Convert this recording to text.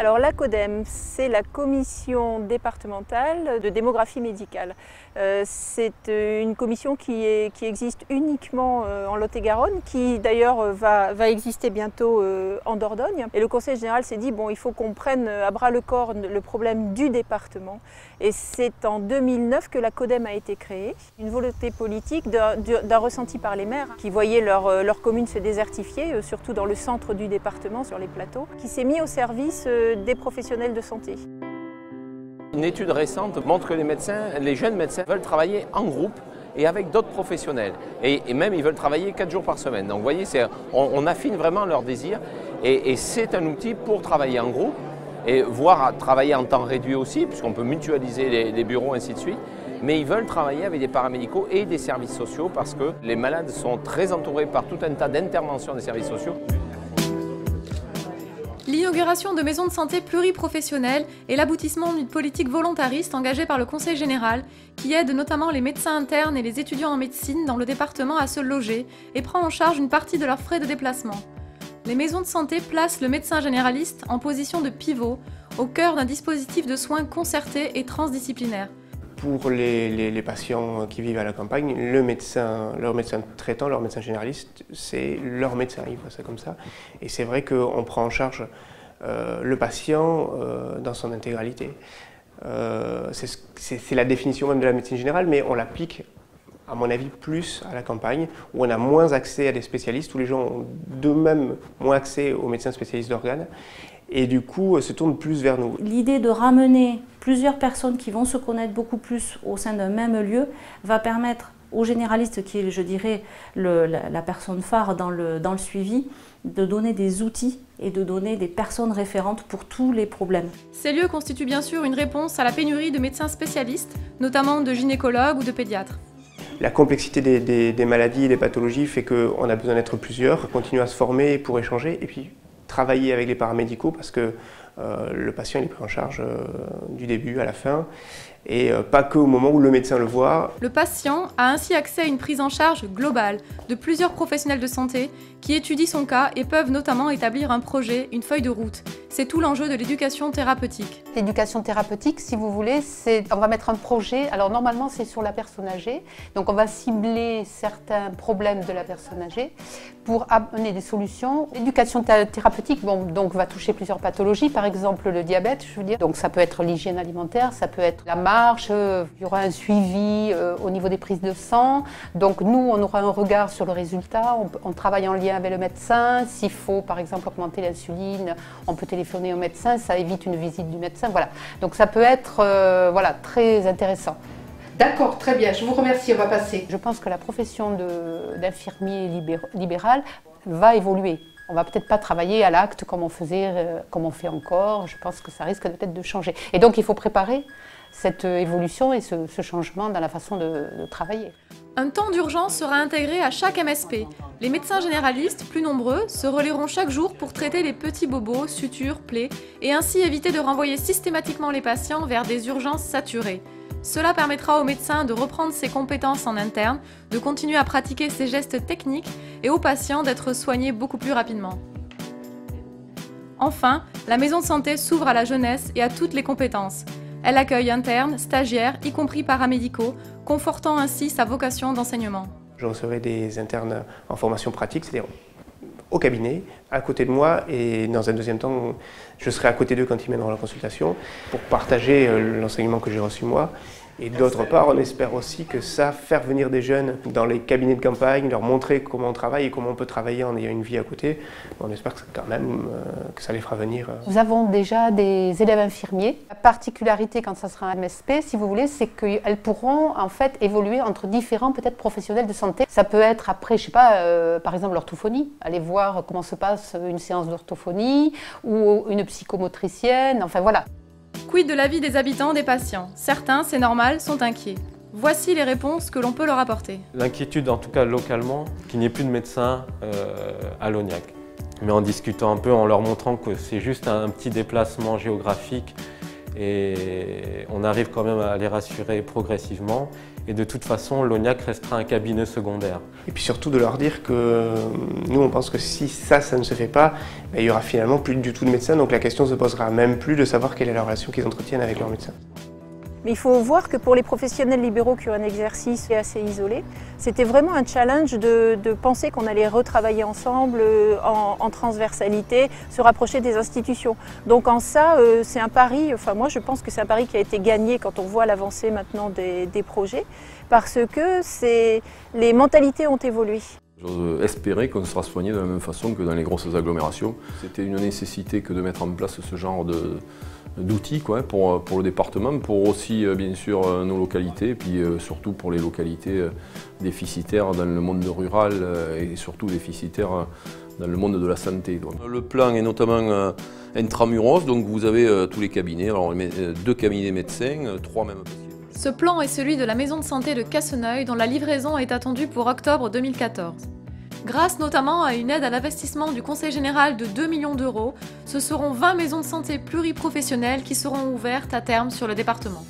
Alors la CODEM, c'est la commission départementale de démographie médicale. C'est une commission qui existe uniquement en Lot-et-Garonne, qui d'ailleurs va exister bientôt en Dordogne. Et le Conseil général s'est dit, bon, il faut qu'on prenne à bras le corps le problème du département. Et c'est en 2009 que la CODEM a été créée. Une volonté politique d'un ressenti par les maires qui voyaient leur commune se désertifier, surtout dans le centre du département, sur les plateaux, qui s'est mis au service des professionnels de santé. Une étude récente montre que les jeunes médecins veulent travailler en groupe et avec d'autres professionnels. Et même ils veulent travailler 4 jours par semaine. Donc vous voyez, on affine vraiment leur désir et c'est un outil pour travailler en groupe et voire travailler en temps réduit aussi, puisqu'on peut mutualiser les bureaux, ainsi de suite. Mais ils veulent travailler avec des paramédicaux et des services sociaux parce que les malades sont très entourés par tout un tas d'interventions des services sociaux. L'inauguration de maisons de santé pluriprofessionnelles est l'aboutissement d'une politique volontariste engagée par le Conseil général qui aide notamment les médecins internes et les étudiants en médecine dans le département à se loger et prend en charge une partie de leurs frais de déplacement. Les maisons de santé placent le médecin généraliste en position de pivot au cœur d'un dispositif de soins concerté et transdisciplinaire. Pour les patients qui vivent à la campagne, leur médecin traitant, leur médecin généraliste, c'est leur médecin, ils voient ça comme ça. Et c'est vrai qu'on prend en charge le patient dans son intégralité. C'est la définition même de la médecine générale, mais on l'applique, à mon avis, plus à la campagne, où on a moins accès à des spécialistes, où les gens ont d'eux-mêmes moins accès aux médecins spécialistes d'organes, et du coup se tournent plus vers nous. L'idée de ramener plusieurs personnes qui vont se connaître beaucoup plus au sein d'un même lieu va permettre aux généralistes, qui est, je dirais, la personne phare dans le suivi, de donner des outils et de donner des personnes référentes pour tous les problèmes. Ces lieux constituent bien sûr une réponse à la pénurie de médecins spécialistes, notamment de gynécologues ou de pédiatres. La complexité des maladies et des pathologies fait qu'on a besoin d'être plusieurs, continuer à se former pour échanger et puis travailler avec les paramédicaux parce que le patient il est pris en charge du début à la fin et pas qu'au moment où le médecin le voit. Le patient a ainsi accès à une prise en charge globale de plusieurs professionnels de santé qui étudient son cas et peuvent notamment établir un projet, une feuille de route. C'est tout l'enjeu de l'éducation thérapeutique. L'éducation thérapeutique, si vous voulez, on va mettre un projet. Alors normalement, c'est sur la personne âgée. Donc on va cibler certains problèmes de la personne âgée pour amener des solutions. L'éducation thérapeutique donc, va toucher plusieurs pathologies, par exemple le diabète, je veux dire. Donc ça peut être l'hygiène alimentaire, ça peut être la marche, il y aura un suivi au niveau des prises de sang. Donc nous, on aura un regard sur le résultat, on travaille en lien avec le médecin. S'il faut, par exemple, augmenter l'insuline, on peut téléphoner au médecin, ça évite une visite du médecin. Voilà. Donc ça peut être voilà, très intéressant. D'accord, très bien, je vous remercie, on va passer. Je pense que la profession d'infirmier libéral va évoluer. On va peut-être pas travailler à l'acte comme on fait encore. Je pense que ça risque peut-être de changer. Et donc il faut préparer cette évolution et ce changement dans la façon de travailler. Un temps d'urgence sera intégré à chaque MSP. Les médecins généralistes, plus nombreux, se relaieront chaque jour pour traiter les petits bobos, sutures, plaies, et ainsi éviter de renvoyer systématiquement les patients vers des urgences saturées. Cela permettra aux médecins de reprendre ses compétences en interne, de continuer à pratiquer ses gestes techniques et aux patients d'être soignés beaucoup plus rapidement. Enfin, la maison de santé s'ouvre à la jeunesse et à toutes les compétences. Elle accueille internes, stagiaires, y compris paramédicaux, confortant ainsi sa vocation d'enseignement. Je recevrai des internes en formation pratique, c'est-à-dire au cabinet, à côté de moi, et dans un deuxième temps, je serai à côté d'eux quand ils mèneront la consultation pour partager l'enseignement que j'ai reçu moi. Et d'autre part, on espère aussi que ça, faire venir des jeunes dans les cabinets de campagne, leur montrer comment on travaille et comment on peut travailler en ayant une vie à côté, on espère que, quand même que ça les fera venir. Nous avons déjà des élèves infirmiers. La particularité quand ça sera un MSP, si vous voulez, c'est qu'elles pourront en fait évoluer entre différents peut-être professionnels de santé. Ça peut être après, je sais pas, par exemple l'orthophonie, aller voir comment se passe une séance d'orthophonie ou une psychomotricienne, enfin voilà. Quid de la vie des habitants, des patients? Certains, c'est normal, sont inquiets. Voici les réponses que l'on peut leur apporter. L'inquiétude, en tout cas localement, qu'il n'y ait plus de médecins à Lognac. Mais en discutant un peu, en leur montrant que c'est juste un petit déplacement géographique et on arrive quand même à les rassurer progressivement. Et de toute façon, l'ONIAC restera un cabinet secondaire. Et puis surtout de leur dire que nous, on pense que si ça ne se fait pas, il y aura finalement plus du tout de médecins, donc la question se posera même plus de savoir quelle est la relation qu'ils entretiennent avec leur médecin. Mais il faut voir que pour les professionnels libéraux qui ont un exercice assez isolé, c'était vraiment un challenge de penser qu'on allait retravailler ensemble en transversalité, se rapprocher des institutions. Donc en ça, c'est un pari, enfin moi je pense que c'est un pari qui a été gagné quand on voit l'avancée maintenant des projets, parce que les mentalités ont évolué. J'ose espérer qu'on sera soigné de la même façon que dans les grosses agglomérations. C'était une nécessité que de mettre en place ce genre d'outils pour le département, pour aussi bien sûr nos localités, et puis surtout pour les localités déficitaires dans le monde rural et surtout déficitaires dans le monde de la santé. Le plan est notamment intramuros, donc vous avez tous les cabinets, alors 2 cabinets médecins, 3 même patients. Ce plan est celui de la maison de santé de Casseneuil, dont la livraison est attendue pour octobre 2014. Grâce notamment à une aide à l'investissement du Conseil général de 2 millions d'euros, ce seront 20 maisons de santé pluriprofessionnelles qui seront ouvertes à terme sur le département.